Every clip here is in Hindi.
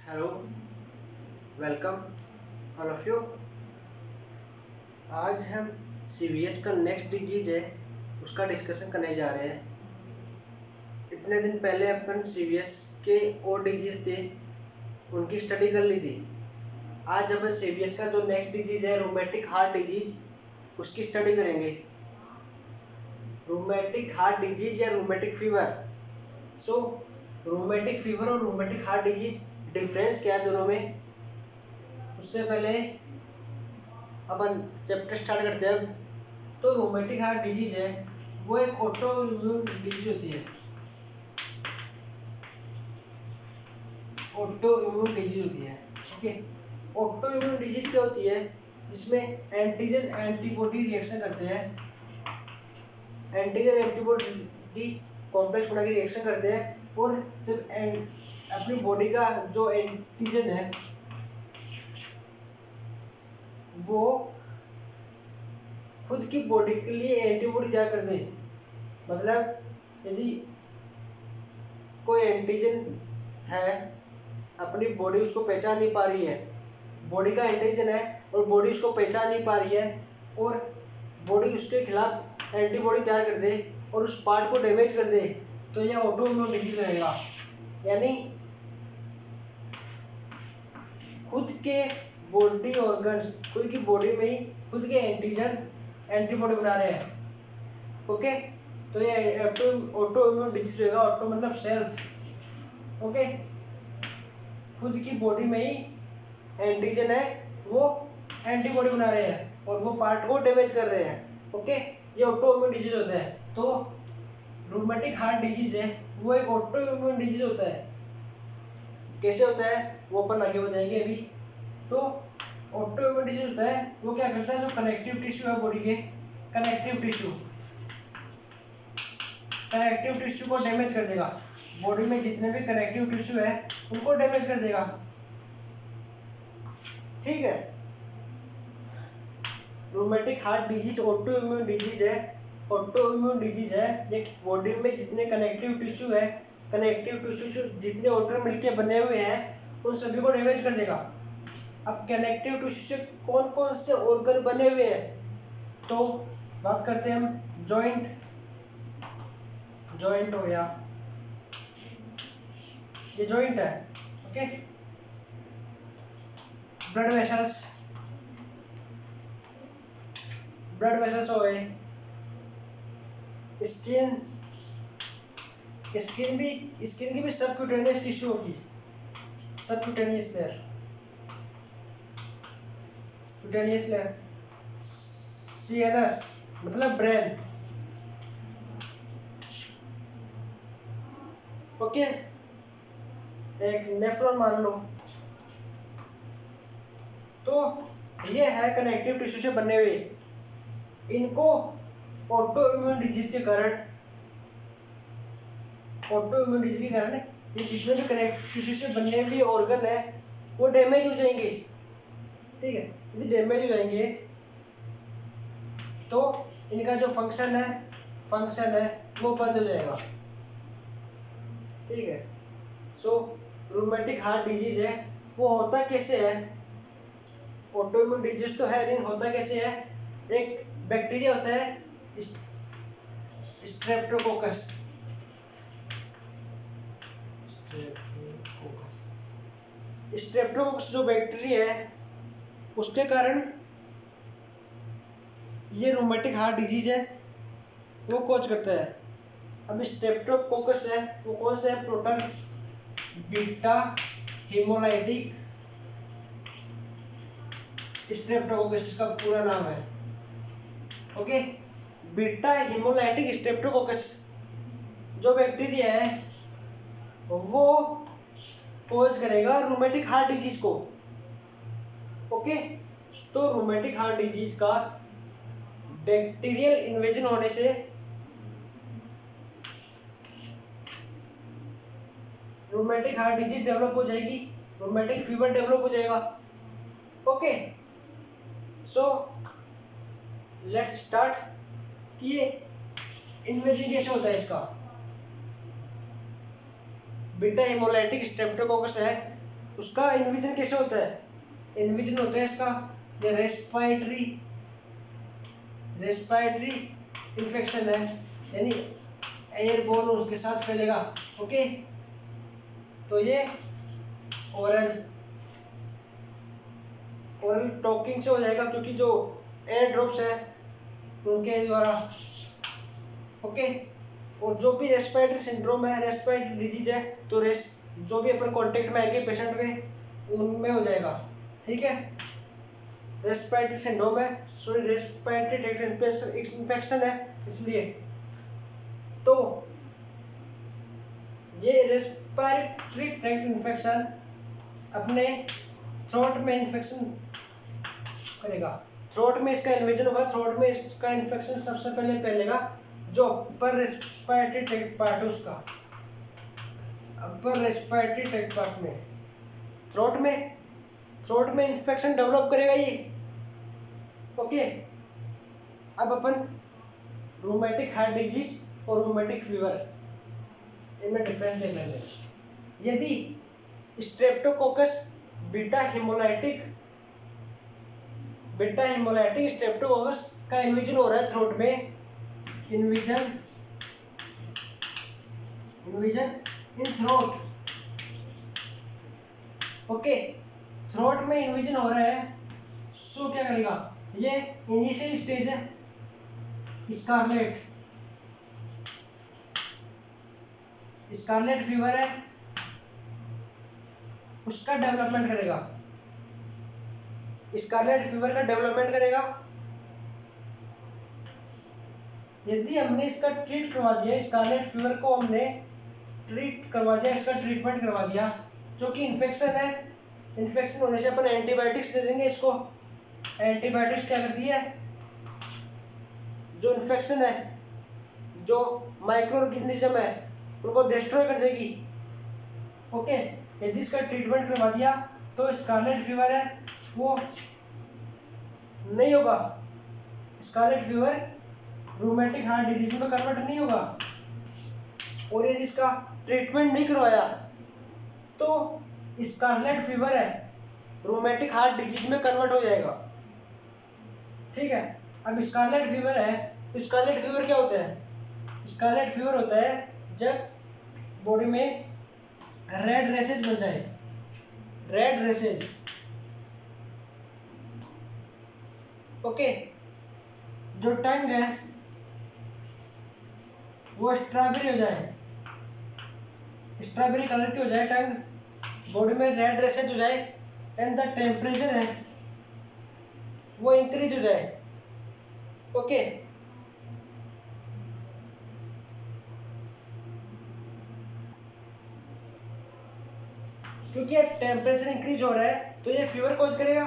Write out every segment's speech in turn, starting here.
Hello, welcome all of you. आज हम सीवीएस का नेक्स्ट डिजीज है उसका डिस्कशन करने जा रहे हैं। इतने दिन पहले अपन सीवीएस के और डिजीज थे उनकी स्टडी कर ली थी। आज अपन सीवीएस का जो नेक्स्ट डिजीज है रूमेटिक हार्ट डिजीज उसकी स्टडी करेंगे। रूमेटिक हार्ट डिजीज या रूमेटिक फीवर। सो रूमेटिक फीवर और रूमेटिक हार्ट डिजीज डिफरेंस क्या है दोनों में, उससे पहले अपन चैप्टर स्टार्ट करते हैं। अब तो रोमेटिक हार्ट डिजीज है वो एक ऑटो इम्यून डिजीज होती है। ऑटो इम्यून डिजीज होती है। ओके, ऑटो इम्यून डिजीज क्या होती है? जिसमें एंटीजन एंटीबॉडी रिएक्शन करते हैं। एंटीजन एंटीबॉडी कॉम्प्लेक्स बना के रिएक्शन करते हैं और जब अपनी बॉडी का जो एंटीजन है वो खुद की बॉडी के लिए एंटीबॉडी तैयार कर दे। मतलब यदि कोई एंटीजन है, अपनी बॉडी उसको पहचान नहीं पा रही है, बॉडी का एंटीजन है और बॉडी उसको पहचान नहीं पा रही है और बॉडी उसके खिलाफ एंटीबॉडी तैयार कर दे और उस पार्ट को डैमेज कर दे, तो यह ऑटो इम्यून डिजीज रहेगा। यानी खुद के बॉडी ऑर्गन्स, खुद की बॉडी में ही खुद के एंटीजन एंटीबॉडी बना रहे हैं। ओके, तो ये ऑटो इम्यून डिजीज होगा। ऑटो मतलब सेल्फ। ओके, खुद की बॉडी में ही एंटीजन है वो एंटीबॉडी बना रहे हैं और वो पार्ट को डैमेज कर रहे हैं। ओके, ये ऑटो इम्यून डिजीज होता है। तो रूमेटिक हार्ट डिजीज है वो एक ऑटो इम्यून डिजीज होता है। कैसे होता है वो अपन आगे बताएंगे अभी। तो ऑटो इम्यून डिजीज होता है वो क्या करता है, जो कनेक्टिव टिश्यू है बॉडी के, कनेक्टिव टिश्यू को डैमेज कर देगा। बॉडी में जितने भी कनेक्टिव टिश्यू है उनको डैमेज कर देगा। ठीक है, rheumatic heart disease auto immune disease है। ऑटो इम्यून डिजीज है ये बॉडी में जितने कनेक्टिव टिश्यू है, कनेक्टिव टिश्यू जितने ऑर्गन मिलके बने हुए हैं उन सभी को डैमेज कर देगा। अब कनेक्टिव टिश्यू से कौन कौन से ऑर्गन बने हुए हैं, तो बात करते हैं हम जॉइंट हो गया, ये जॉइंट है। ओके, ब्लड वेसल्स हो गए। स्किन स्किन की भी सबक्यूटेनियस टिश्यू होगी, सबक्यूटेनियस लेयर। सीएनएस मतलब ब्रेन। ओके, एक नेफ्रॉन मान लो। तो ये है कनेक्टिव टिश्यू से बने हुए। इनको ऑटो इम्यून डिजीज के कारण ये जितने भी कनेक्टिव टिश्यू से बने हुए ऑर्गन है वो डैमेज हो जाएंगे। ठीक है, यदि डैमेज हो जाएंगे तो इनका जो फंक्शन है वो बंद हो जाएगा। ठीक है, सो रूमेटिक हार्ट डिजीज है वो होता कैसे है? ऑटो इम्यून डिजीज तो है लेकिन होता कैसे है? एक बैक्टीरिया होता है स्ट्रेप्टोकोकस। स्ट्रेप्टोकोकस जो बैक्टीरिया है उसके कारण ये रूमेटिक हार्ट डिजीज है वो कॉज करता है। अब स्ट्रेप्टोकोकस है वो कौन सा है? प्रोटन बीटा हेमोलाइटिक स्ट्रेप्टोकोकस इसका पूरा नाम है। ओके, बीटा हेमोलाइटिक स्ट्रेप्टोकोकस जो बैक्टीरिया है वो कॉज करेगा रूमेटिक हार्ट डिजीज को। ओके, तो रूमेटिक हार्ट डिजीज का बैक्टीरियल इन्वेजन होने से रूमेटिक हार्ट डिजीज डेवलप हो जाएगी, रूमेटिक फीवर डेवलप हो जाएगा। ओके, सो लेट्स स्टार्ट कि ये इन्वेजन कैसे होता है इसका। बीटा हेमोलाइटिक स्ट्रेप्टोकोकस है उसका इन्विजन कैसे होता है? इन्विजन होता है इसका ये रेस्पिरेटरी इन्फेक्शन है, यानी एयरबोर्न उसके साथ फैलेगा। ओके, तो ये ओरल टॉकिंग से हो जाएगा, क्योंकि जो एयर ड्रॉप्स है उनके द्वारा। ओके, और जो भी रेस्पिरेटरी सिंड्रोम है, रेस्पिरेटरी डिजीज है, तो जो भी अपन कांटेक्ट में आएंगे पेशेंट के उनमें हो जाएगा। ठीक है, रेस्पिरेटरी सिंड्रोम है, सॉरी रेस्पिरेटरी ट्रैक्ट इन्फेक्शन है इसलिए। तो ये रेस्पिरेटरी ट्रैक्ट इन्फेक्शन अपने थ्रोट में इन्फेक्शन करेगा, थ्रोट में इसका इन्वेजन होगा, थ्रोट में इसका इन्फेक्शन सबसे पहले फैलेगा जो अपर रेस्पिरेटरी ट्रैक्ट पार्ट है उसका, अपर रेस्पिरेटरी ट्रैक्ट पार्ट में, थ्रोट में इन्फेक्शन डेवलप करेगा ये। ओके, अब अपन रूमेटिक हार्ट डिजीज और रूमेटिक फीवर इनमें डिफरेंस देख लेंगे। यदि स्ट्रेप्टोकोकस बीटा हेमोलाइटिक स्ट्रेप्टोकोकस का इन्विजन हो रहा है थ्रोट में, इन्विजन इन थ्रोट। ओके, थ्रोट में इन्विजन हो रहा है, सो क्या करेगा, ये इनिशियल स्टेज है, स्कारलेट फीवर है, उसका डेवलपमेंट करेगा, स्कारलेट फीवर का डेवलपमेंट करेगा। यदि हमने इसका ट्रीट करवा दिया, स्कारलेट फीवर को हमने ट्रीट करवा दिया, इसका ट्रीटमेंट करवा दिया, जो कि इन्फेक्शन है, इन्फेक्शन होने से अपन एंटीबायोटिक्स दे देंगे इसको। एंटीबायोटिक्स क्या करती है, जो इन्फेक्शन है, जो माइक्रो ऑर्गेनिज्म है उनको डिस्ट्रॉय कर देगी। ओके, यदि इसका ट्रीटमेंट करवा दिया तो स्कारलेट फीवर है वो नहीं होगा, scarlet fever rheumatic heart disease में कन्वर्ट नहीं होगा। और यदि इसका ट्रीटमेंट नहीं करवाया तो स्कारलेट फीवर है रूमेटिक हार्ट डिजीज में कन्वर्ट हो जाएगा। ठीक है, अब स्कारलेट फीवर है तो स्कारलेट फीवर क्या होता है, स्कारलेट फीवर होता है जब बॉडी में रेड रेसेज बन जाए, रेड रेसेज। ओके, जो टंग है वो स्ट्रॉबेरी हो जाए, स्ट्रॉबेरी कलर की हो जाए टंग, बॉडी में रेड रेसेज हो जाए, एंड द टेम्परेचर है वो इंक्रीज हो जाए। ओके, क्योंकि टेम्परेचर इंक्रीज हो रहा है तो ये फीवर कॉज करेगा।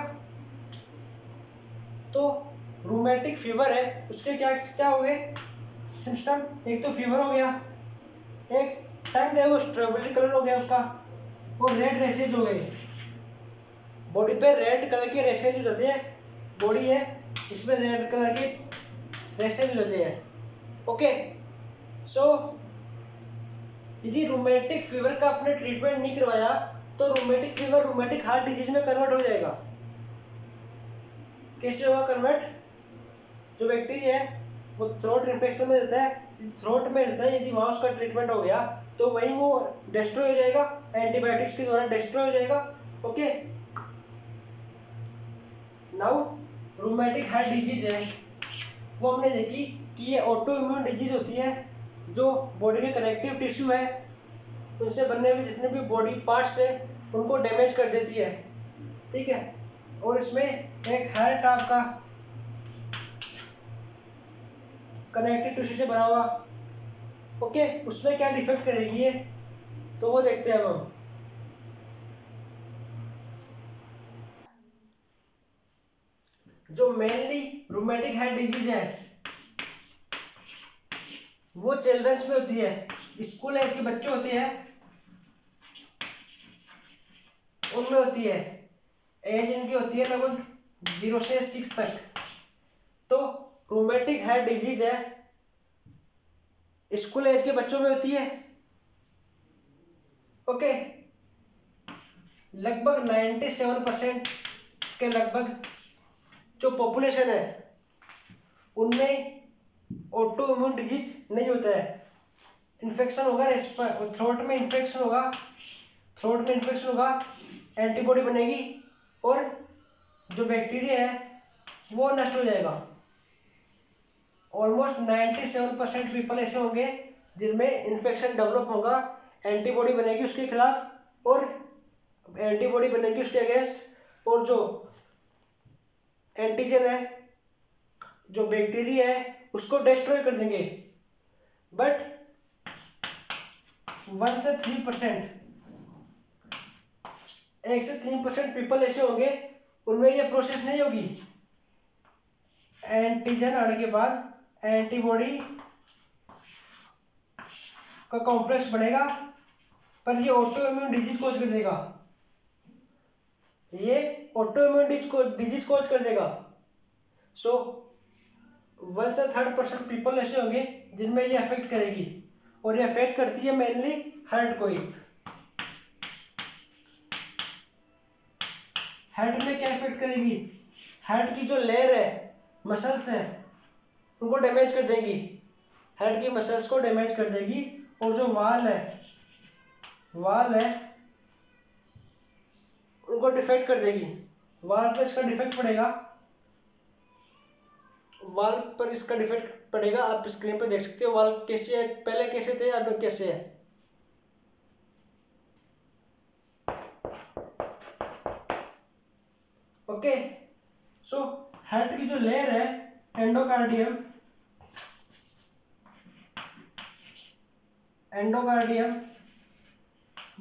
तो रूमेटिक फीवर है, उसके क्या क्या हो गए सिम्टम, एक तो फीवर हो गया, एक टंग है वो स्ट्रॉबेरी कलर हो गया उसका, और रेड रेसेज हो गए, बॉडी पे रेड कलर के रेसेज हो जाते हैं, बॉडी है इसमें रेड कलर के रेसेज हो जाते हैं। ओके, सो यदि रूमेटिक फीवर का आपने ट्रीटमेंट नहीं करवाया तो rheumatic fever rheumatic heart disease में कन्वर्ट हो जाएगा। कैसे होगा कन्वर्ट, जो बैक्टीरिया है वो थ्रोट इन्फेक्शन में रहता है, थ्रोट में रहता है, यदि वहां उसका ट्रीटमेंट हो गया तो वहीं वो डिस्ट्रॉय हो जाएगा, एंटीबायोटिक्स के द्वारा डिस्ट्रॉय हो जाएगा। Okay, now rheumatic heart disease है वो हमने देखी कि ये ऑटो इम्यून डिजीज होती है, जो बॉडी के कनेक्टिव टिश्यू है उनसे बनने हुए जितने भी बॉडी पार्ट्स है उनको डैमेज कर देती है। ठीक है, और इसमें एक हार्ट आपका कनेक्टिव टिश्यू से बना हुआ। ओके, उसमें क्या डिफेक्ट करेगी ये, तो वो देखते हैं अब हम। जो मेनली रूमेटिक हार्ट डिजीज है वो चिल्ड्रंस में होती है, स्कूल एज के बच्चे होते हैं उनमें होती है, एज इनकी होती है लगभग 0 से 6 तक। तो रूमेटिक हार्ट डिजीज है स्कूल एज के बच्चों में होती है। ओके, लगभग 97% के लगभग जो पॉपुलेशन है उनमें ऑटो इम्यून डिजीज नहीं होता है। इन्फेक्शन होगा, थ्रोट में इन्फेक्शन होगा, एंटीबॉडी बनेगी और जो बैक्टीरिया है वो नष्ट हो जाएगा। ऑलमोस्ट 97% पीपल ऐसे होंगे जिनमें इन्फेक्शन डेवलप होगा, एंटीबॉडी बनेगी उसके खिलाफ और एंटीबॉडी बनेगी उसके अगेंस्ट, और जो एंटीजन है, जो बैक्टीरिया है, उसको डिस्ट्रॉय कर देंगे। बट 1 से 3%, 1 से 3% पीपल ऐसे होंगे उनमें ये प्रोसेस नहीं होगी। एंटीजन आने के बाद एंटीबॉडी का कॉम्प्लेक्स बनेगा, पर ये ऑटो इम्यून डिजीज कॉज कर देगा, ये ऑटो इम्यून डिजीज कॉज कर देगा। सो 1 से 3% पीपल ऐसे होंगे जिनमें ये अफेक्ट करेगी, और ये अफेक्ट करती है मेनली हार्ट को ही। हार्ट में क्या अफेक्ट करेगी? हार्ट की जो लेयर है, मसल्स है, उनको डैमेज कर देगी, हार्ट की मसल्स को डैमेज कर देगी। और जो वाल है उनको डिफेक्ट कर देगी। वाल पर इसका डिफेक्ट पड़ेगा, आप स्क्रीन पे देख सकते हो। वाल कैसे है, पहले कैसे थे, अब कैसे है। ओके, सो हार्ट की जो लेयर है, endocardium,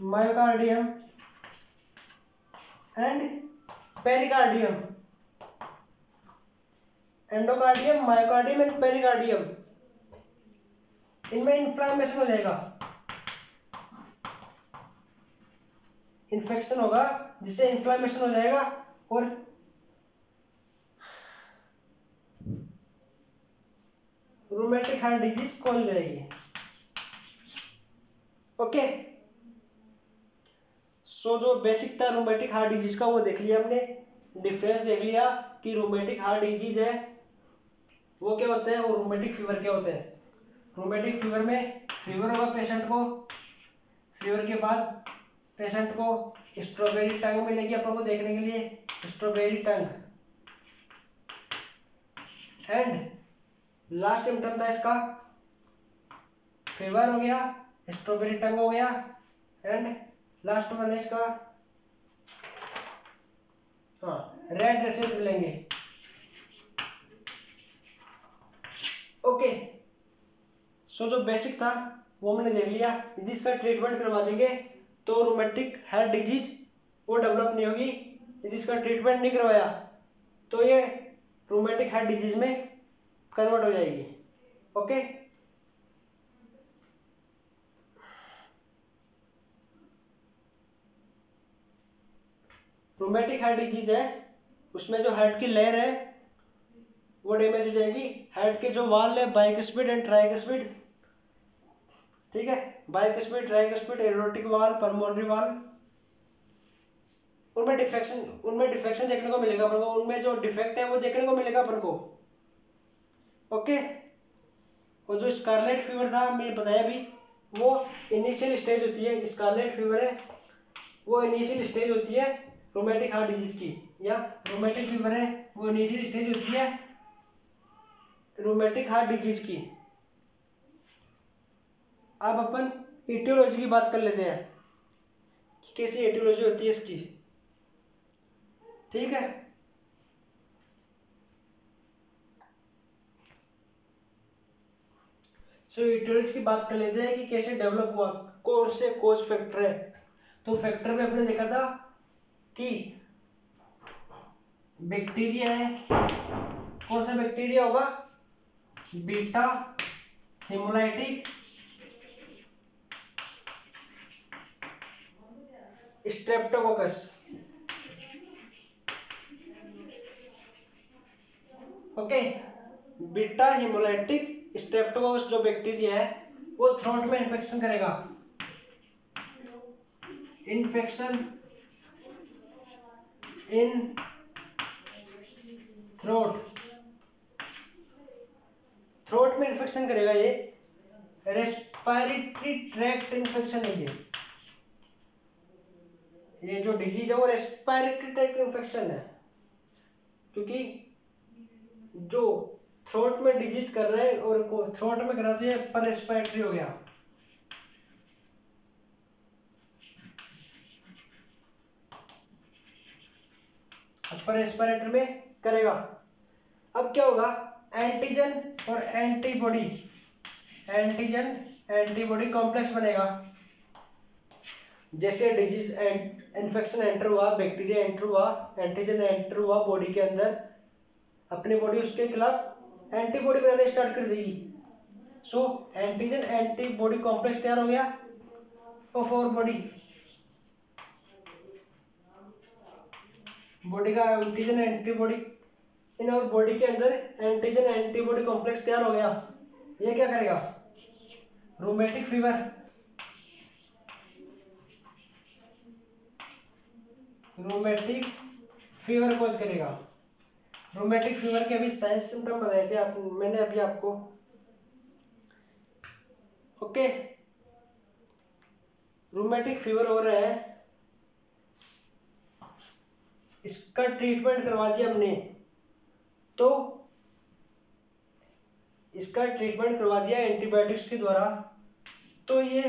myocardium and pericardium. Endocardium, myocardium and pericardium, इनमें इन्फ्लेमेशन हो जाएगा, इन्फेक्शन होगा जिससे इन्फ्लेमेशन हो जाएगा और रूमेटिक हार्ट डिजीज कॉज हो जाएगी। ओके, सो जो बेसिक था रूमेटिक हार्ट डिजीज का वो देख लिया हमने, डिफरेंस देख लिया कि रूमेटिक हार्ट डिजीज है वो क्या होता है और रूमेटिक फीवर क्या होता है। रूमेटिक फीवर में फीवर होगा पेशेंट को, फीवर के बाद पेशेंट को स्ट्रॉबेरी टंग मिलेगी अपन को देखने के लिए, strawberry tongue. And last symptom था इसका, फीवर हो गया, स्ट्रॉबेरी टंग हो गया, एंड लास्ट वन है इसका, हाँ, रेड रेसेस मिलेंगे। ओके, सो जो बेसिक था वो हमने देख लिया। यदि इसका ट्रीटमेंट करवा देंगे तो रूमेटिक हार्ट डिजीज वो डेवलप नहीं होगी। यदि इसका ट्रीटमेंट नहीं करवाया तो ये रूमेटिक हार्ट डिजीज में कन्वर्ट हो जाएगी। ओके, रूमेटिक हार्ट डिजीज है उसमें जो हार्ट की लेयर है वो डैमेज हो जाएगी। हार्ट के जो वाल है, बाइकस्पिड एंड ट्राइकस्पिड, ठीक है, बाइकस्पिड, ट्राइकस्पिड, एरोटिक वाल, पल्मोनरी वाल, उनमें डिफेक्शन देखने को मिलेगा अपन को, उनमें जो डिफेक्ट है वो देखने को मिलेगा अपन को। ओके, और जो स्कारलेट फीवर था मैंने बताया भी, वो इनिशियल स्टेज होती है, स्कारलेट फीवर है वो इनिशियल स्टेज होती है रूमेटिक हार्ट डिजीज की, या रूमेटिक फीवर है वो इनिशियल स्टेज होती है रूमेटिक हार्ट डिजीज की। अब अपन एटियोलॉजी की बात कर लेते हैं कि कैसी एटियोलॉजी होती है इसकी, ठीक है। सो एटियोलॉजी की बात कर लेते हैं कि कैसे डेवलप हुआ, कौन से कोज फैक्टर है। तो फैक्टर में अपने देखा था कि बैक्टीरिया है, कौन सा बैक्टीरिया होगा, beta haemolytic streptococcus. Okay, beta haemolytic streptococcus जो बैक्टीरिया है वो थ्रोट में इन्फेक्शन करेगा, इन्फेक्शन इन थ्रोट, थ्रोट में इन्फेक्शन करेगा ये, रेस्पिरेटरी ट्रैक्ट इन्फेक्शन है ये जो डिजीज है वो रेस्पिरेटरी ट्रैक्ट इन्फेक्शन है, क्योंकि जो थ्रोट में डिजीज कर रहा है और थ्रोट में करा दिया पर रेस्पिरेटरी हो गया। अपर रेस्पिरेटरी में करेगा। अब क्या होगा, एंटीजन और एंटीबॉडी, एंटीजन एंटीबॉडी कॉम्प्लेक्स बनेगा। जैसे डिजीज इन्फेक्शन एंटर हुआ, बैक्टीरिया एंटर हुआ, एंटीजन एंटर हुआ बॉडी के अंदर, अपनी बॉडी उसके खिलाफ एंटीबॉडी बनाने स्टार्ट कर देगी। सो एंटीजन एंटीबॉडी कॉम्प्लेक्स तैयार हो गया ऑफ आवर बॉडी, बॉडी का एंटीजन एंटीबॉडी इन और बॉडी के अंदर एंटीजन एंटीबॉडी कॉम्प्लेक्स तैयार हो गया। ये क्या करेगा, rheumatic fever, rheumatic fever cause करेगा। रूमेटिक फीवर के अभी साइंस सिम्टम बताए थे मैंने अभी आपको। ओके, रूमेटिक फीवर हो रहा है, इसका ट्रीटमेंट करवा दिया हमने, तो इसका ट्रीटमेंट करवा दिया एंटीबायोटिक्स के द्वारा, तो ये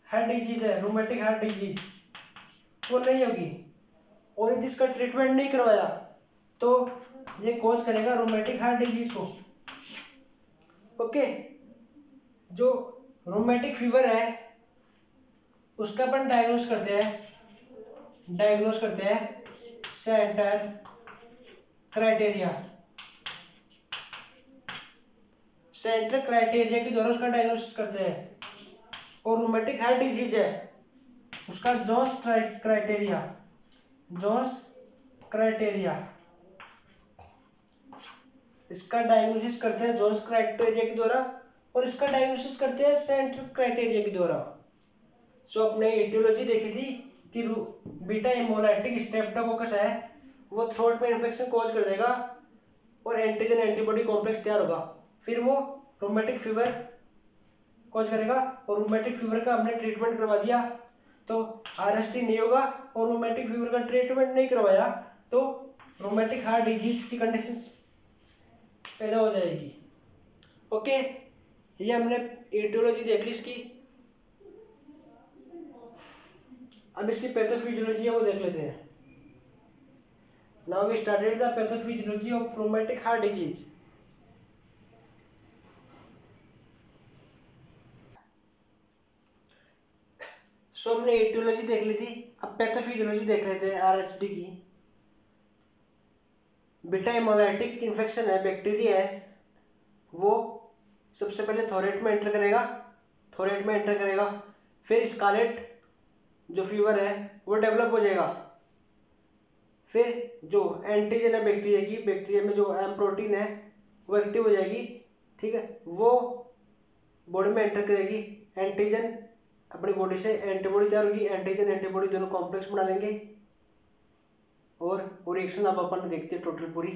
हार्ट डिजीज है, रूमेटिक हार्ट डिजीज वो नहीं होगी। और यदि इसका ट्रीटमेंट नहीं करवाया तो ये कॉज करेगा रूमेटिक हार्ट डिजीज को। ओके, जो रूमेटिक फीवर है उसका अपन डायग्नोस करते हैं सेंटर क्राइटेरिया, सेंटर क्राइटेरिया के द्वारा उसका डायग्नोसिस करते हैं। और रूमेटिक हार्ट डिजीज है उसका जोन्स क्राइटेरिया, जोन्स क्राइटेरिया, इसका डायग्नोसिस करते हैं जोन्स क्राइटेरिया के द्वारा, और इसका डायग्नोसिस करते हैं सेंटर क्राइटेरिया के द्वारा। सो अपने एटियोलॉजी देखी थी कि बीटा हेमोलाइटिक स्ट्रेप्टोकोकस है, वो थ्रोट में इन्फेक्शन कॉज कर देगा और एंटीजन एंटीबॉडी कॉम्प्लेक्स तैयार होगा, फिर वो रूमेटिक फीवर कॉज करेगा। और रूमेटिक फीवर का हमने ट्रीटमेंट करवा दिया तो आरएसटी नहीं होगा, और रूमेटिक फीवर का ट्रीटमेंट नहीं करवाया तो रूमेटिक हार्ट डिजीज की कंडीशन पैदा हो जाएगी। ओके, ये हमने एटियोलॉजी देख ली इसकी। अब इसकी पैथोफिजियोलॉजी है वो देख लेते हैं। Now we started the pathophysiology of rheumatic heart disease. So हमने एटियोलॉजी देख ली थी, अब पैथोफिजियोलॉजी देख लेते हैं आरएसडी की। बीटा हेमोलाइटिक इन्फेक्शन है, बैक्टीरिया है, वो सबसे पहले थोरेट में एंटर करेगा, फिर स्कारलेट जो फीवर है वो डेवलप हो जाएगा। फिर जो एंटीजन है बैक्टीरिया की, बैक्टीरिया में जो एम प्रोटीन है वो एक्टिव हो जाएगी, ठीक है, वो बॉडी में एंटर करेगी, एंटीजन अपनी बॉडी से एंटीबॉडी तैयार होगी, एंटीजन एंटीबॉडी दोनों कॉम्प्लेक्स बना लेंगे, और रिएक्शन अब अपन देखते हैं टोटल पूरी।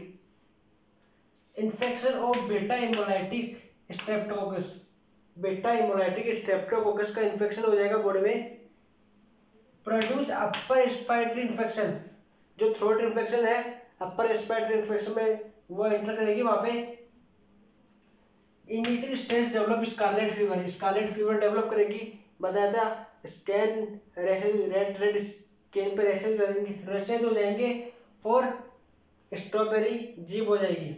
Infection of beta haemolytic streptococcus, beta haemolytic streptococcus का इन्फेक्शन हो जाएगा बॉडी में, प्रोड्यूस अपर रेस्पिरेटरी इन्फेक्शन, जो थ्रोट इन्फेक्शन है अपर रेस्पिरेटरी इन्फेक्शन में वो एंटर करेगी, वहां पे initial stage develop scarlet fever develop करेगी। बताया था स्कैन रैशेज, रेड स्किन पे रैशेज हो जाएंगे और स्ट्रॉबेरी जीभ हो जाएगी।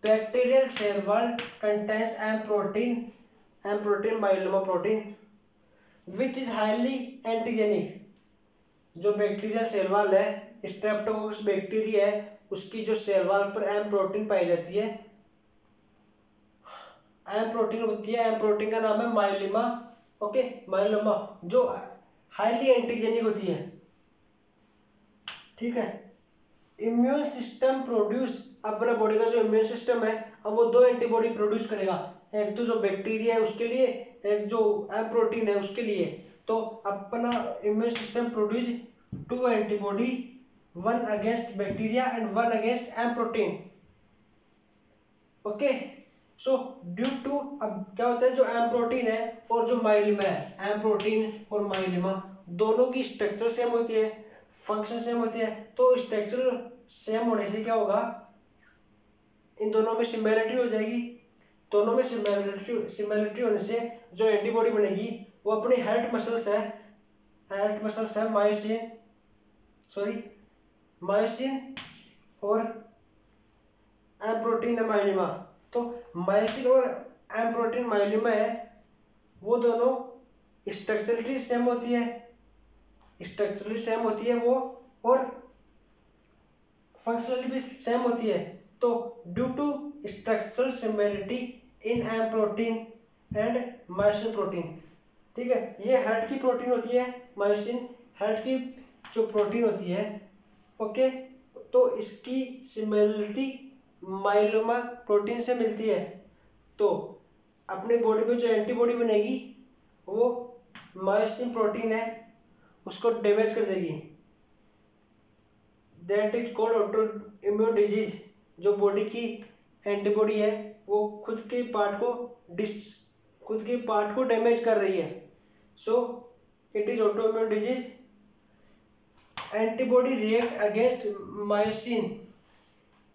Bacterial cell wall contains M protein myeloma protein which is highly antigenic. जो बैक्टीरियल सेल वॉल है, स्ट्रेप्टोकोकस बैक्टीरिया है, उसकी जो सेल वॉल पर एम प्रोटीन पाई जाती है, एम प्रोटीन होती है, एम प्रोटीन का नाम है माइलोमा। ओके, माइलोमा जो हाईली एंटीजेनिक होती है, ठीक है। इम्यून सिस्टम प्रोड्यूस, अपना बॉडी का जो इम्यून सिस्टम है अब वो दो एंटीबॉडी प्रोड्यूस करेगा, एक तो जो बैक्टीरिया है उसके लिए, एक जो एम प्रोटीन है उसके लिए। तो अपना immune system produce 2 antibody, 1 against bacteria and 1 against M protein. Okay, so due to, अब क्या होता है, जो एम प्रोटीन है और जो माइलिमा है, एम प्रोटीन और माइलिमा दोनों की स्ट्रक्चर सेम होती है, फंक्शन सेम होती है, तो स्ट्रक्चर सेम होने से क्या होगा, इन दोनों में सिमिलरिटी हो जाएगी। दोनों में सिमिलरिटी होने से जो एंटीबॉडी बनेगी वो अपनी हेल्थ मसल्स है मायोसिन और एम प्रोटीन है माइलिमा। तो मायोसिन और एम प्रोटीन माइलिमा है, वो दोनों स्ट्रक्चरली सेम होती है वो, और फंक्शनली भी सेम होती है। तो due to structural similarity in M protein and myosin protein, ठीक है, ये हार्ट की प्रोटीन होती है, मायोसिन हार्ट की जो प्रोटीन होती है। ओके, तो इसकी सिमिलरिटी माइलोमा प्रोटीन से मिलती है। तो अपने बॉडी में जो एंटीबॉडी बनेगी वो मायोसिन प्रोटीन है, उसको डैमेज कर देगी। That is called auto immune disease. जो बॉडी की एंटीबॉडी है वो खुद के पार्ट को डैमेज कर रही है, so it is auto immune disease. Antibody react against myosin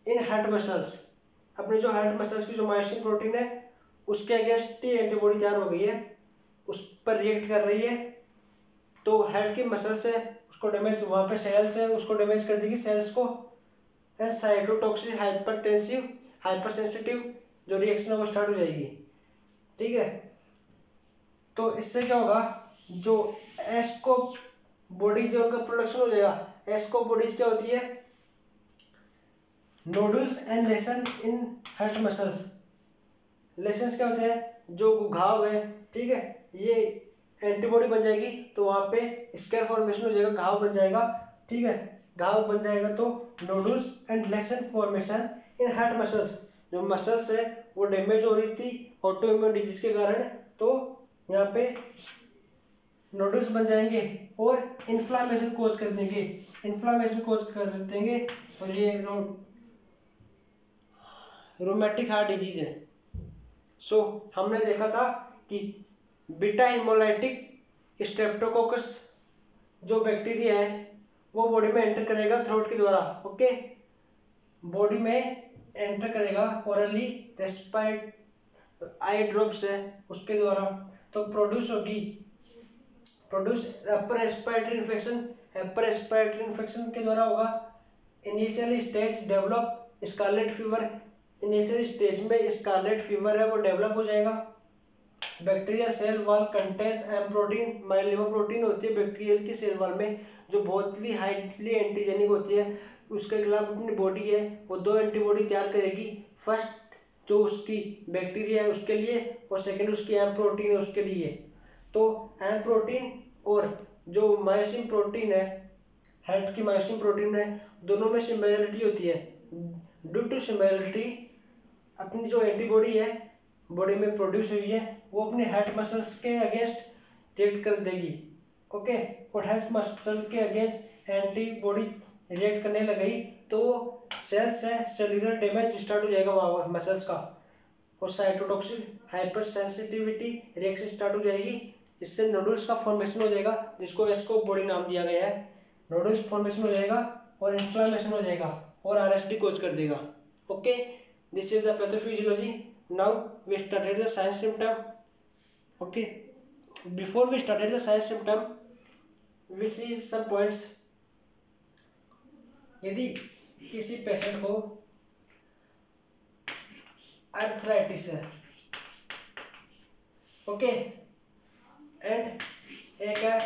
in heart muscles. अपने जो हार्ट मसल्स की जो मायोसिन प्रोटीन है उसके अगेंस्ट ही एंटीबॉडी तैयार हो गई है, उस पर रिएक्ट कर रही है। तो हार्ट की मसल्स है उसको डैमेज, वहां पे सेल्स है उसको डैमेज कर देगी, सेल्स को। साइटोटॉक्सिक हाइपरटेंसिव हाइपरसेंसिटिव जो रिएक्शन है वो स्टार्ट हो जाएगी, ठीक है। तो इससे क्या होगा, जो एस्को बॉडी जो उनका प्रोडक्शन हो जाएगा। एस्को बॉडीज क्या होती है, nodules and lesson in heart muscles. Lessons क्या होते हैं, जो घाव है, ठीक है, ये एंटीबॉडी बन जाएगी तो वहां पे स्केर फॉर्मेशन हो जाएगा, घाव बन जाएगा, ठीक है। घाव बन जाएगा तो nodules and lesson formation in heart muscles. जो मसल्स है वो डैमेज हो रही थी ऑटो इम्यून डिजीज के कारण, तो यहाँ पे नोडल्स बन जाएंगे और इन्फ्लामेशन कोज कर देंगे, और ये रोमेटिक हार्ट डिजीज है। सो हमने देखा था कि बीटा हिमोलाइटिक स्ट्रेप्टोकोकस जो बैक्टीरिया है वो बॉडी में एंटर करेगा थ्रोट के द्वारा। ओके, बॉडी में एंटर करेगा ओरली, रेस्पाइट आई ड्रॉप्स है उसके द्वारा, तो प्रोड्यूस अपर रेस्पिरेटरी इन्फेक्शन के द्वारा होगा। Initial stage develop scarlet fever, initial stage में स्कारलेट फीवर है वो डेवलप हो जाएगा। Bacteria cell wall contains M protein, माइलिमा प्रोटीन होती है बैक्टीरियल की सेल वॉल में, जो बहुत ही हाईली एंटीजेनिक होती है। उसके खिलाफ अपनी बॉडी है वो 2 एंटीबॉडी तैयार करेगी, फर्स्ट जो उसकी बैक्टीरिया है उसके लिए, और सेकंड उसकी एम प्रोटीन है उसके लिए। तो एम प्रोटीन और जो मायोसिन प्रोटीन है, हेड की मायोसिन प्रोटीन है, दोनों में सिमिलरिटी होती है। ड्यू टू सिमिलरिटी अपनी जो एंटीबॉडी है बॉडी में प्रोड्यूस हुई है वो अपने हेड मसल्स के अगेंस्ट रिएक्ट कर देगी। ओके, और हेड मसल के अगेंस्ट एंटीबॉडी रिएक्ट करने लग गई तो सेल्स से सेल्यूलर डैमेज स्टार्ट हो जाएगा वहां मसल्स का, और cytotoxic hyper sensitivity reaction start हो जाएगी। इससे नोडल्स का फॉर्मेशन हो जाएगा, जिसको एस्को बॉडी नाम दिया गया है। नोडल्स फॉर्मेशन हो जाएगा और इन्फ्लेमेशन हो जाएगा और आरएसडी कोज कर देगा। Okay, this is the pathophysiology. Now we started the signs symptom. Okay, before we started the signs symptom we see some points. यदि किसी पेशेंट को आर्थराइटिस है, ओके, एंड एक है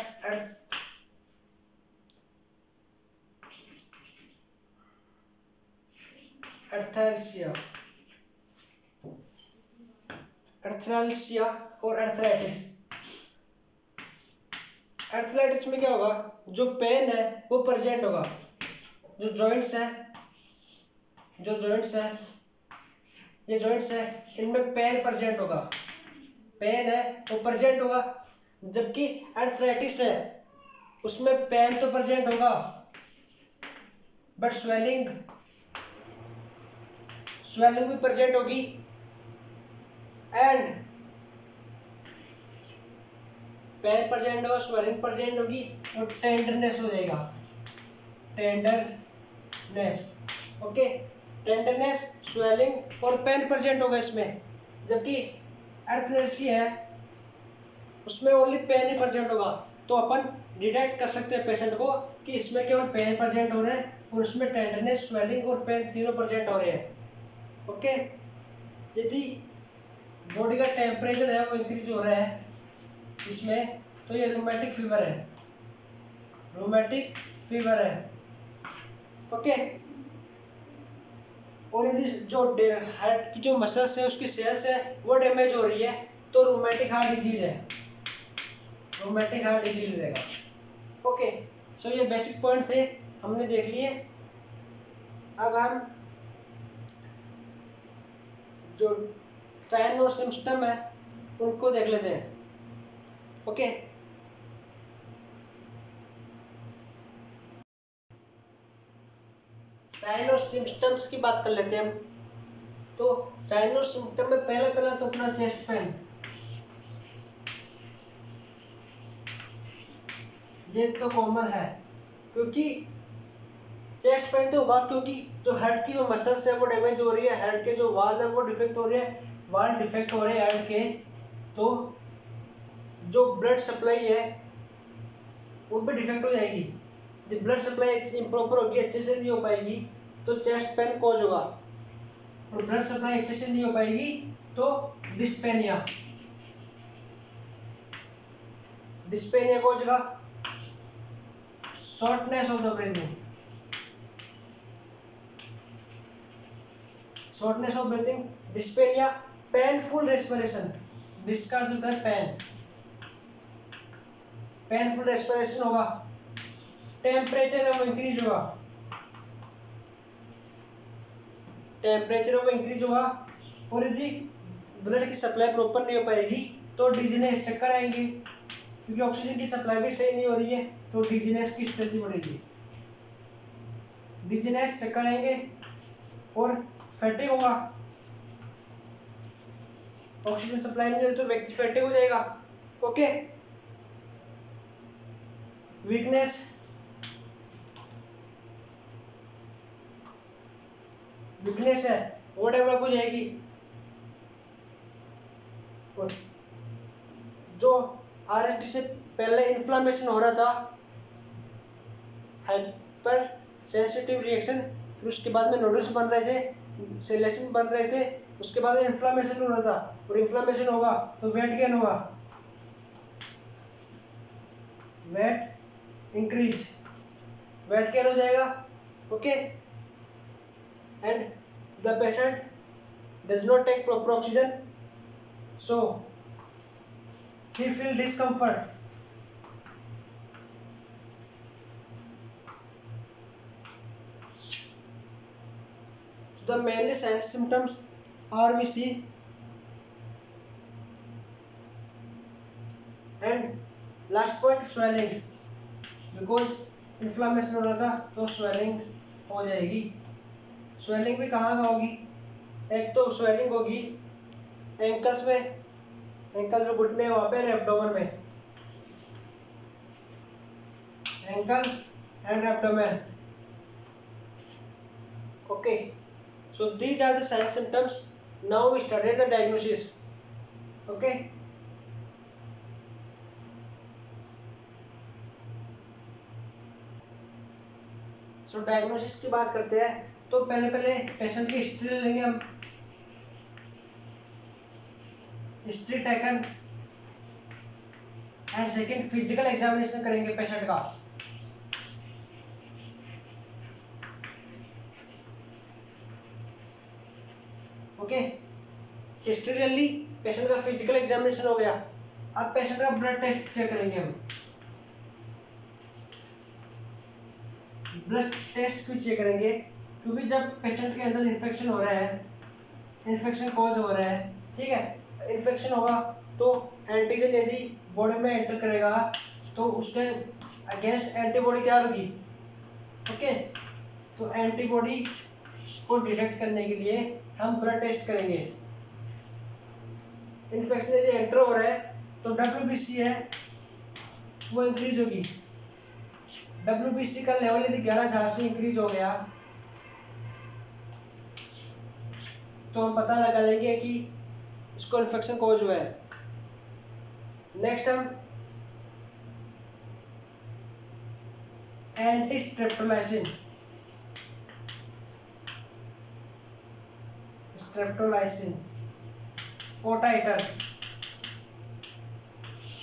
अर्थराल्सिया और अर्थराइटिस। अर्थराइटिस में क्या होगा, जो पेन है वो प्रेजेंट होगा, जो जॉइंट्स है ये जॉइंट्स है इनमें पेन प्रेजेंट होगा, पेन है वो प्रेजेंट होगा। जबकि अर्थराइटिस है उसमें पेन तो प्रेजेंट होगा बट स्वेलिंग भी प्रेजेंट होगी एंड पेन प्रेजेंट होगा, स्वेलिंग प्रेजेंट होगी और टेंडरनेस हो जाएगा, टेंडरनेस। ओके, टेंडरनेस, स्वेलिंग और पेन प्रेजेंट होगा इसमें। जबकि एर्थलेसी है उसमें ओनली पेन ही प्रेजेंट होगा। तो अपन डिटेक्ट कर सकते हैं पेशेंट को कि इसमें केवल पेन प्रेजेंट हो रहे हैं और उसमें टेंडरनेस, स्वेलिंग और पेन तीनों प्रेजेंट हो रहे हैं। ओके, यदि बॉडी का टेम्परेचर है वो इंक्रीज हो रहा है इसमें, तो ये रूमेटिक फीवर है, रूमेटिक फीवर है। ओके, और यदि जो हार्ट की जो मसल्स है उसकी सेल्स है वो डैमेज हो रही है तो रूमेटिक हार्ट डिजीज है, रूमेटिक हार्ट डिजीज रहेगा। ओके, सो ये बेसिक पॉइंट थे, हमने देख लिए। अब हम जो साइन और सिम्टम है उनको देख लेते हैं। ओके, साइन और सिम्टम्स की बात कर लेते हैं हम। तो साइन और सिम्टम में पहला तो अपना चेस्ट पेन, ये तो कॉमन है क्योंकि चेस्ट पेन तो होगा क्योंकि जो हेड की जो मसल्स है वो डैमेज हो रही है, हेड के जो वाल है वो डिफेक्ट हो रहे हैं, वाल डिफेक्ट हो रहे हैं हेड के, तो जो ब्लड सप्लाई है वो भी डिफेक्ट हो जाएगी। जब ब्लड सप्लाई इम्प्रॉपर होगी, अच्छे से नहीं हो पाएगी तो चेस्ट पेन कॉज होगा, और ब्लड सप्लाई अच्छे से नहीं हो पाएगी तो डिस्पेनिया, डिस्पेनिया कॉज होगा। Shortness of the breathing, shortness of breathing, dyspnoea, painful respiration, डिस्का अर्थ होता है पेन, पेनफुल रेस्पिरेशन होगा, टेम्परेचर है वो इंक्रीज होगा, टेम्परेचर है वो इंक्रीज होगा, और यदि ब्लड की सप्लाई प्रॉपर नहीं हो पाएगी तो डिजीनेस, चक्कर आएंगे क्योंकि ऑक्सीजन की सप्लाई भी सही नहीं हो रही है तो डिजीनेस की स्थिति बढ़ेगी, डिजीनेस, चक्कर आएंगे और फैटिग होगा, ऑक्सीजन सप्लाई नहीं हो तो व्यक्ति फैटिग हो जाएगा। ओके, वीकनेस, वीकनेस है वो डेवलप हो जाएगी, और जो आरएसटी से पहले इन्फ्लामेशन हो रहा था, हाइपर सेंसिटिव रिएक्शन, फिर उसके बाद में नोडल्स बन रहे थे, सेलेशन बन रहे थे, उसके बाद इन्फ्लामेशन हो रहा था, और इन्फ्लामेशन होगा तो वेट गेन होगा, वेट इंक्रीज, वेट गेन हो जाएगा। Okay, and the patient does not take proper oxygen so he feel discomfort, so the mainly signs symptoms are we see, and last point swelling, because inflammation हो रहा था तो swelling हो जाएगी। swelling भी कहाँ का होगी, एक तो swelling होगी एंकल्स में, एंकल जो घुटने हैं वहाँ पे, एब्डोमेन में, ankle and abdomen. Okay, so these are the signs symptoms. Now we started the diagnosis. Okay, so diagnosis की बात करते हैं तो पहले पेशेंट की हिस्ट्री लेंगे हम, history taken, and second physical examination करेंगे पेशेंट का। ओके, हिस्ट्री ले ली, पेशेंट का फिजिकल एग्जामिनेशन हो गया, अब पेशेंट का ब्लड टेस्ट चेक करेंगे हम। ब्लड टेस्ट क्यों चेक करेंगे, क्योंकि जब पेशेंट के अंदर इन्फेक्शन हो रहा है, इन्फेक्शन कॉज हो रहा है, ठीक है, इन्फेक्शन होगा तो एंटीजन यदि बॉडी में एंटर करेगा तो उसके अगेंस्ट एंटीबॉडी तैयार होगी। ओके, तो एंटीबॉडी को डिटेक्ट करने के लिए हम ब्लड टेस्ट करेंगे। इन्फेक्शन यदि एंटर हो रहा है तो WBC है वो इंक्रीज होगी। WBC का लेवल यदि 11,000 से इंक्रीज हो गया तो हम पता लगा लेंगे कि इसको इन्फेक्शन कॉज हुआ है। नेक्स्ट हम एंटी स्ट्रेप्टोलाइसिन ओटाइटर।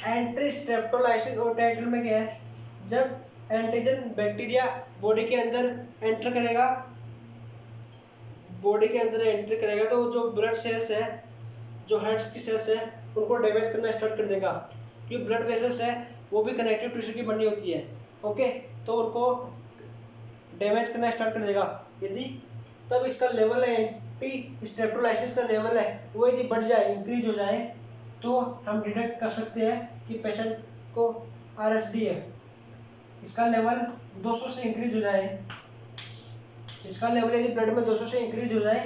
एंटी स्ट्रेप्टोलाइसिन ओटाइटर में क्या है, जब एंटीजन बैक्टीरिया बॉडी के अंदर एंटर करेगा तो जो ब्लड सेल्स है, जो हार्ट की सेल्स है, उनको डैमेज करना स्टार्ट कर देगा। क्योंकि ब्लड वेसल्स है वो भी कनेक्टिव टिश्यू की बनी होती है। ओके, तो उनको डैमेज करना स्टार्ट कर देगा। यदि तब इसका लेवल है, एंटी स्ट्रेप्टोलाइसिस का लेवल है वो यदि बढ़ जाए, इंक्रीज हो जाए, तो हम डिटेक्ट कर सकते हैं कि पेशेंट को RSD है। इसका लेवल 200 से इंक्रीज हो जाए, इसका लेवल यदि ब्लड में 200 से इंक्रीज हो जाए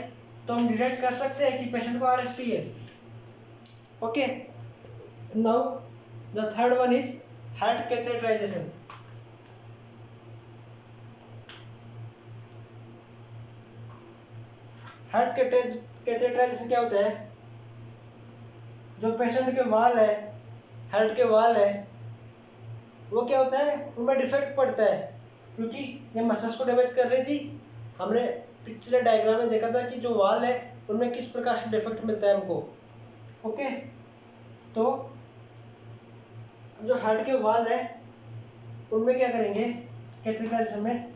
तो हम डिटेक्ट कर सकते हैं कि पेशेंट को RSD है। Okay, now the third one is heart catheterization. Heart catheterization क्या होता है, जो पेशेंट के वाल है, हार्ट के वाल है, वो क्या होता है, उनमें डिफेक्ट पड़ता है क्योंकि ये मसल्स को डैमेज कर रही थी। हमने पिछले डायग्राम में देखा था कि जो वाल है उनमें किस प्रकार से डिफेक्ट मिलता है हमको। ओके, तो जो हार्ट के वाल है उनमें क्या करेंगे, कैथेटराइजेशन में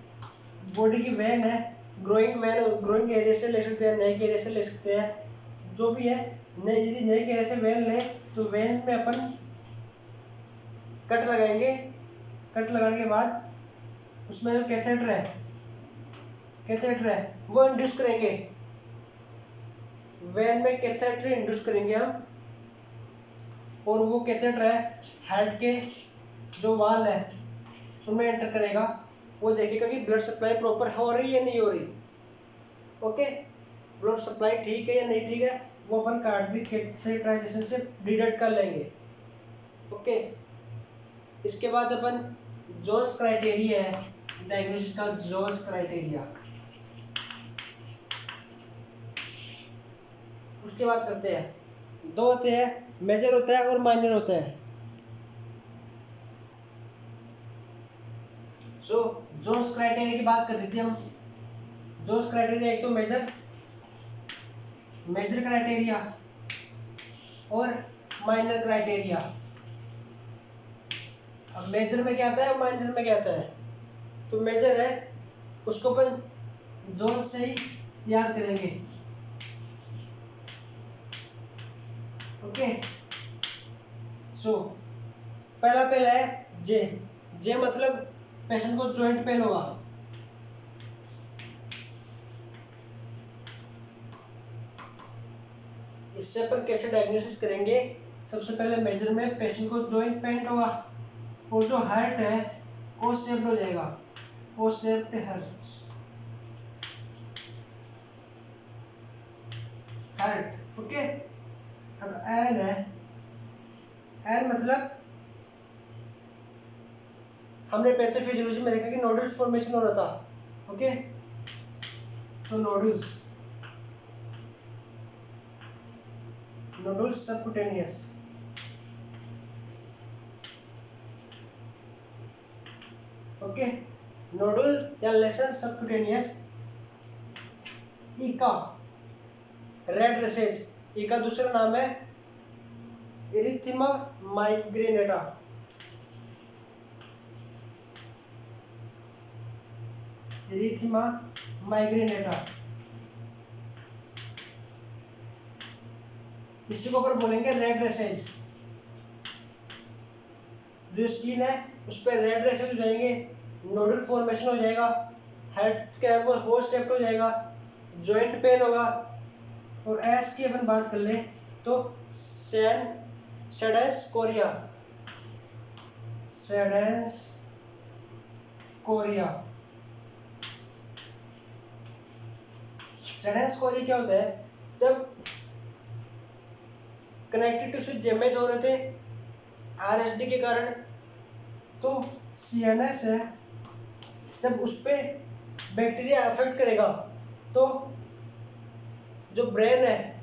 बॉडी की वेन है, ग्रोइंग एरिया से ले सकते हैं, नेक एरिया से ले सकते हैं, जो भी है। यदि नेक एरिया से वेन ले तो वेन में अपन कट लगाएंगे। कट लगाने के बाद उसमें जो कैथेटर है वो इंड्यूस करेंगे, वेन में कैथेटर इंड्यूस करेंगे हम, और वो कैथेटर है हार्ट के जो वाल है उनमें एंटर करेगा। वो देखेगा कि ब्लड सप्लाई प्रॉपर हो रही है नहीं हो रही। ओके, ब्लड सप्लाई ठीक है या नहीं ठीक है वो अपन कार्डियक कैथेटराइजेशन से डिटेक्ट कर लेंगे। ओके, इसके बाद अपन जोन्स क्राइटेरिया है डायग्नोसिस का। जोन्स क्राइटेरिया उसके बाद करते हैं। दो होते हैं, मेजर होता है और माइनर होता है। सो जोन्स क्राइटेरिया की बात कर रही थी हम। जोन्स क्राइटेरिया एक तो मेजर क्राइटेरिया और माइनर क्राइटेरिया। अब मेजर में क्या आता है और माइनर में क्या आता है। तो मेजर है उसको अपन जोन्स से ही याद करेंगे। ओके, सो पहला है जे मतलब पेशेंट को जॉइंट पेन होगा। इससे अपन कैसे डायग्नोसिस करेंगे, सबसे पहले मेजर में पेशेंट को जॉइंट पेन होगा और जो हार्ट है वो शेप्ड हो जाएगा, वो शेप्ड हार्ट। ओके, अब एन है, एन मतलब हमने पैथोफिजियोलॉजी में देखा कि नोडल्स फॉर्मेशन हो रहा था। ओके, तो नोडल्स सबक्यूटेनियस। ओके, नोडल या लेसन सबक्यूटेनियस। इका रेड रेसेस, इका दूसरा नाम है इरिथीमा माइग्रेनेटा। इरिथीमा माइग्रेनेटा, इसी को अपन बोलेंगे रेड रेसेस। जो स्किन है उस पर रेड रेसेस हो जाएंगे, नोडल फॉर्मेशन हो जाएगा, हेड का वो होस्ट शेप्ड हो जाएगा, जॉइंट पेन होगा। और एस की अपन बात कर ले तो सैडेंस कोरिया, सैडेंस कोरिया। सडन कोरिया क्या होता है, जब कनेक्टिव टिश्यू डैमेज हो रहे थे आरएसडी के कारण, तो सीएनएस है, जब उस पे बैक्टीरिया अफेक्ट करेगा तो जो ब्रेन है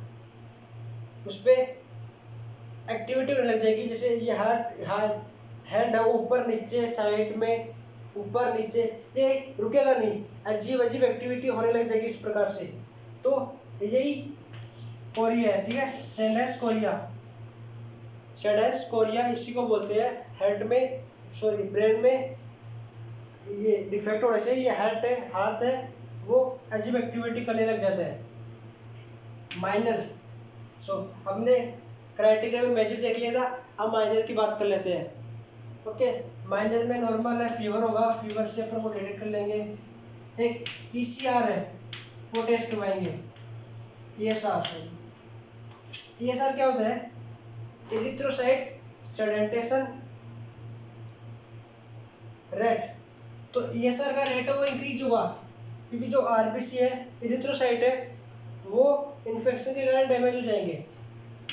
उस पे एक्टिविटी होने लग जाएगी। जैसे ये हैंड है ऊपर नीचे साइड में, ऊपर नीचे, ये रुकेगा नहीं, अजीब अजीब एक्टिविटी होने लग जाएगी इस प्रकार से। तो यही कोरिया है, ठीक है, सैंडर्स कोरिया। सैंडर्स कोरिया इसी को बोलते हैं हेड में, सॉरी ब्रेन में ये डिफेक्ट होने से ये हाथ है वो अजीब एक्टिविटी करने लग जाता है। माइनर, सो हमने क्राइटेरिया में मेजर देख लिया था, अब माइनर की बात कर लेते हैं। ओके, माइनर में नॉर्मल है, फीवर होगा, फीवर से अपन को डिटेक्ट कर लेंगे। एक ईसीआर है, वो टेस्ट करवाएंगे। ईएसआर क्या होता है, इरिथ्रोसाइट सेडेंटेशन रेट। तो ईएसआर का रेट है वो इंक्रीज होगा, क्योंकि जो आरबीसी है, इरिथ्रोसाइट है, वो इन्फेक्शन के कारण डैमेज हो जाएंगे।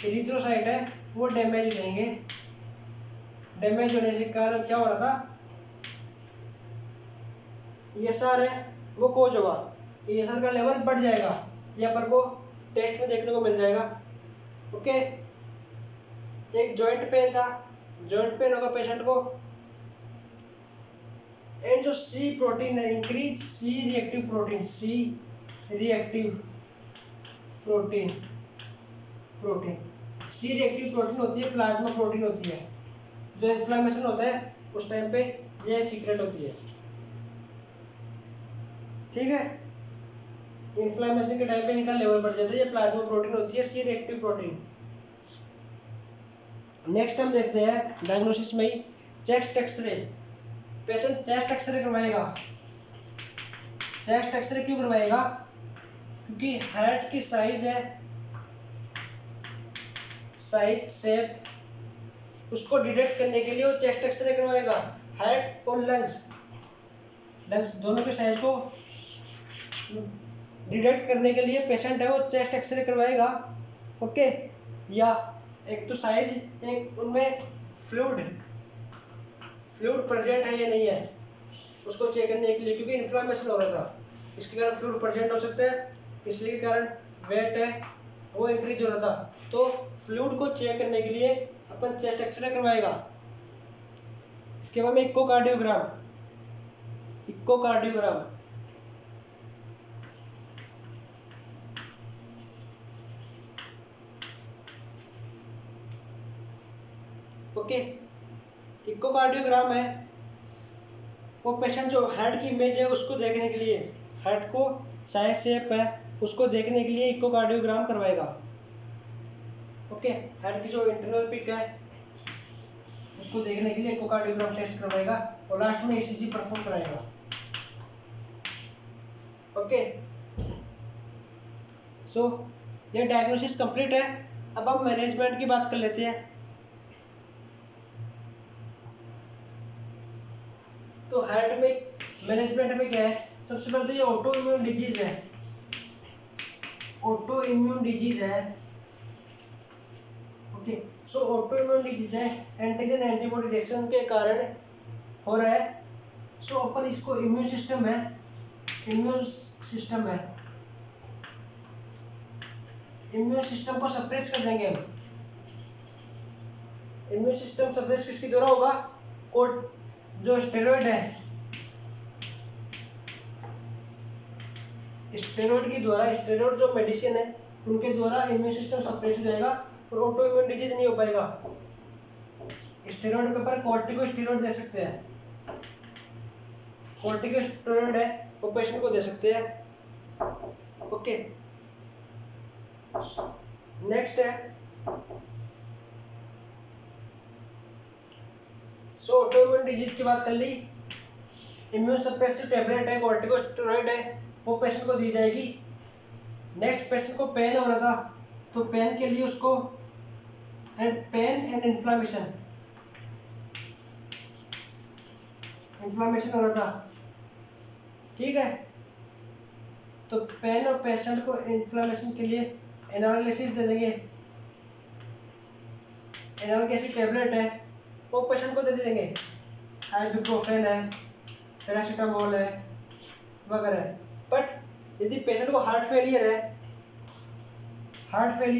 इरिथ्रोसाइट है वो डैमेज हो जाएंगे। डैमेज होने से कारण क्या हो रहा था, ईएसआर है वो कोज होगा, ईएसआर का लेवल बढ़ जाएगा, ये अपन को टेस्ट में देखने को मिल जाएगा। ओके, एक जॉइंट पेन था, जॉइंट पेन होगा पेशेंट को, एंड जो सी प्रोटीन है, increase C reactive protein, C reactive protein C reactive protein होती है, प्लाज्मा प्रोटीन होती है, जो इन्फ्लेमेशन होता है उस टाइम पे ये सीक्रेट होती है, ठीक है। इन्फ्लेमेशन के टाइम पे इनका लेवल बढ़ जाता है, ये प्लाज्मा प्रोटीन होती है, सी रिएक्टिव प्रोटीन। नेक्स्ट हम देखते हैं डायग्नोसिस में ही chest x ray. Patient chest x ray करवाएगा। चेस्ट एक्सरे क्यों करवाएगा, क्योंकि हार्ट की साइज है, साइज शेप, उसको डिटेक्ट करने के लिए वो चेस्ट एक्सरे करवाएगा। हार्ट और लंग्स दोनों के साइज को डिटेक्ट करने के लिए पेशेंट है वो चेस्ट एक्सरे करवाएगा। ओके, या एक तो साइज, एक उनमें फ्लूइड प्रेजेंट है या नहीं है उसको चेक करने के लिए, क्योंकि इन्फ्लेमेशन हो रहा था, इसके कारण फ्लूइड प्रेजेंट हो सकता है, इसी के कारण वेट है वो इंक्रीज हो रहा था, तो फ्लूइड को चेक करने के लिए अपन चेस्ट एक्सरे करवाएगा। इसके बाद में इकोकार्डियोग्राम। ओके, इकोकार्डियोग्राम है वो पेशेंट जो हार्ट की इमेज है उसको देखने के लिए, हार्ट को साइज शेप है उसको देखने के लिए इकोकार्डियोग्राम करवाएगा। ओके, हार्ट की जो इंटरनल पिक है उसको देखने के लिए इकोकार्डियोग्राम टेस्ट करवाएगा, और लास्ट में ईसीजी परफॉर्म कराएगा। ओके, सो ये डायग्नोसिस कंप्लीट है। अब हम मैनेजमेंट की बात कर लेते हैं। तो हार्ट में मैनेजमेंट में क्या है, सबसे पहले तो ये ऑटो इम्यून डिजीज है, ओके। सो ऑटो इम्यून डिजीज है, एंटीजन एंटीबॉडी रिएक्शन के कारण हो रहा है। सो अपन इसको इम्यून सिस्टम है, इम्यून सिस्टम को सप्रेस कर देंगे हम। इम्यून सिस्टम सप्रेस किसके द्वारा होगा, जो स्टेरॉइड है, स्टेरॉइड के द्वारा, स्टेरॉइड जो मेडिसिन है उनके द्वारा इम्यून सिस्टम सप्रेस हो जाएगा और ऑटो इम्यून डिजीज नहीं हो पाएगा। स्टेरॉइड के ऊपर कॉर्टिकोस्टेरॉइड दे सकते हैं, कॉर्टिकोस्टेरॉइड है वो पेशेंट को दे सकते हैं। ओके, नेक्स्ट है सो ऑटो इम्यून डिजीज की बात कर ली। इम्यून सप्रेसिव टेबलेट है, कॉर्टिकोस्टेरॉइड है, वो पेशेंट को दी जाएगी। नेक्स्ट, पेशेंट को पेन हो रहा था तो पेन के लिए उसको पेन एंड इन्फ्लामेशन हो रहा था ठीक है। तो पेन और पेशेंट को इन्फ्लेमेशन के लिए एनालिसिस दे देंगे, एनाल्गेसिक टेबलेट है वो पेशेंट को दे देंगे, आइबुप्रोफेन है, पैरासीटामोल है वगैरह। बट यदि पेशेंट को हार्ट फेलियर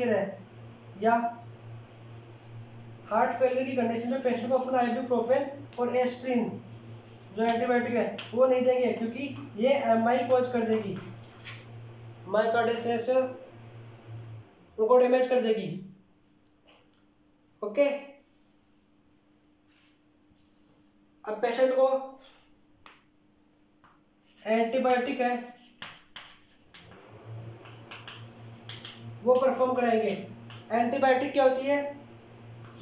है या हार्ट फेलियर की कंडीशन में पेशेंट को अपना आइबुप्रोफेन और एस्प्रिन जो एंटीबायोटिक है वो नहीं देंगे, क्योंकि ये एमआई कॉज कर देगी, मायोकार्डियल उनको डैमेज कर देगी। ओके, अब पेशेंट को एंटीबायोटिक है वो परफॉर्म कराएंगे। एंटीबायोटिक क्या होती है,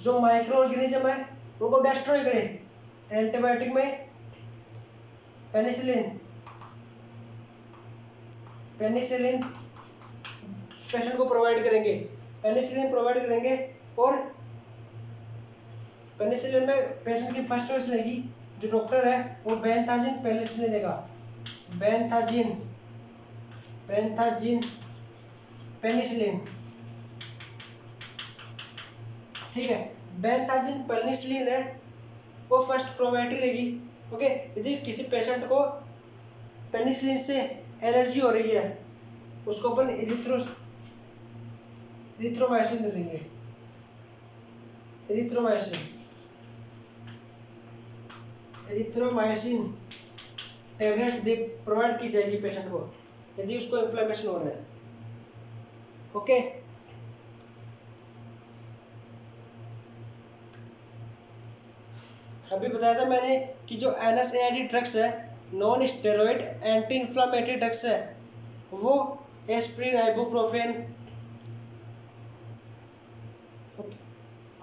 जो माइक्रो ऑर्गेनिज्म है उनको डिस्ट्रॉय करे। एंटीबायोटिक में पेनिसिलिन पेशेंट को प्रोवाइड करेंगे, और पेनिसिलिन में पेशेंट की फर्स्ट चॉइस रहेगी, जो डॉक्टर है वो बेंथाजिन पेनिसिलिन देगा, बेंथाजिन पेनिसिलिन, ठीक है। बेंथाजिन पेनिसिलिन है वो फर्स्ट प्रोवाइड करेगी। ओके, यदि किसी पेशेंट को पेनिसिलिन से एलर्जी हो रही है उसको अपन इरिथ्रोमाइसिन दे देंगे, इरिथ्रोमाइसिन टैबलेट प्रोवाइड की जाएगी पेशेंट को यदि उसको इन्फ्लेमेशन हो रहा है। ओके, अभी बताया था मैंने कि जो NSAID ड्रग्स है, non steroid anti inflammatory drugs है, वो aspirin, ibuprofen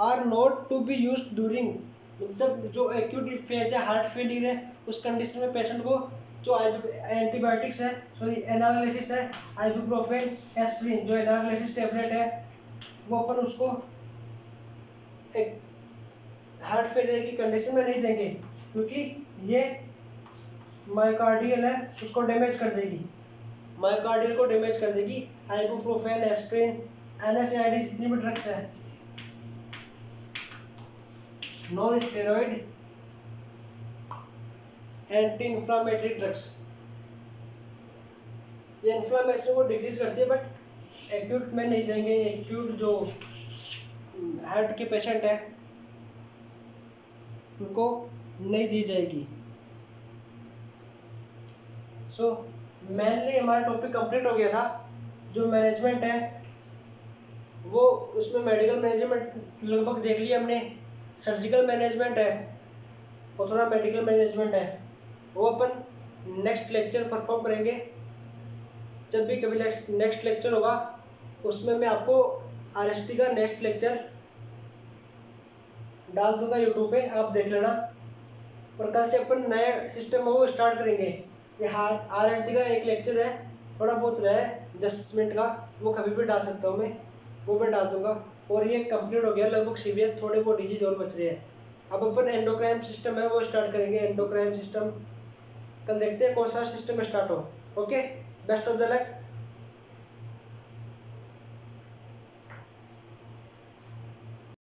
are not to be used during, जब जो एक्यूट फेज है, हार्ट फेलियर है, उस कंडीशन में पेशेंट को जो एंटीबायोटिक्स है, सॉरी एनालिसिस है, आइबुप्रोफेन, एस्प्रिन जो एनालिसिस टेबलेट है वो अपन उसको एक हार्ट फेलियर की कंडीशन में नहीं देंगे, क्योंकि ये मायोकार्डियल है उसको डैमेज कर देगी, आइबुप्रोफेन, एस्प्रिन, NSAID जितनी भी ड्रग्स है, non steroid anti inflammatory drugs, ये इन्फ्लामेशन को डिक्रीज करती है, बट एक्यूट में नहीं देंगे। एक्यूट जो हार्ट के पेशेंट है उनको नहीं दी जाएगी। सो मेनली हमारा टॉपिक कंप्लीट हो गया था। जो मैनेजमेंट है वो उसमें मेडिकल मैनेजमेंट लगभग देख लिया हमने, सर्जिकल मैनेजमेंट है और थोड़ा मेडिकल मैनेजमेंट है, वो अपन नेक्स्ट लेक्चर परफॉर्म करेंगे। जब भी कभी नेक्स्ट लेक्चर होगा उसमें मैं आपको RST का नेक्स्ट लेक्चर डाल दूंगा यूट्यूब पे, आप देख लेना। और कल से अपन नया सिस्टम है वो स्टार्ट करेंगे। ये RST का एक लेक्चर है, थोड़ा बहुत रहा है 10 मिनट का, वो कभी भी डाल सकता हूँ मैं, वो मैं डाल दूंगा। और ये कंप्लीट हो गया लगभग CVS, थोड़े बहुत डिजीज और बच रहे हैं। अब अपन एंडोक्राइन सिस्टम है वो स्टार्ट करेंगे। एंडोक्राइन सिस्टम कल देखते हैं कौन सा सिस्टम स्टार्ट हो। Okay, best of the luck.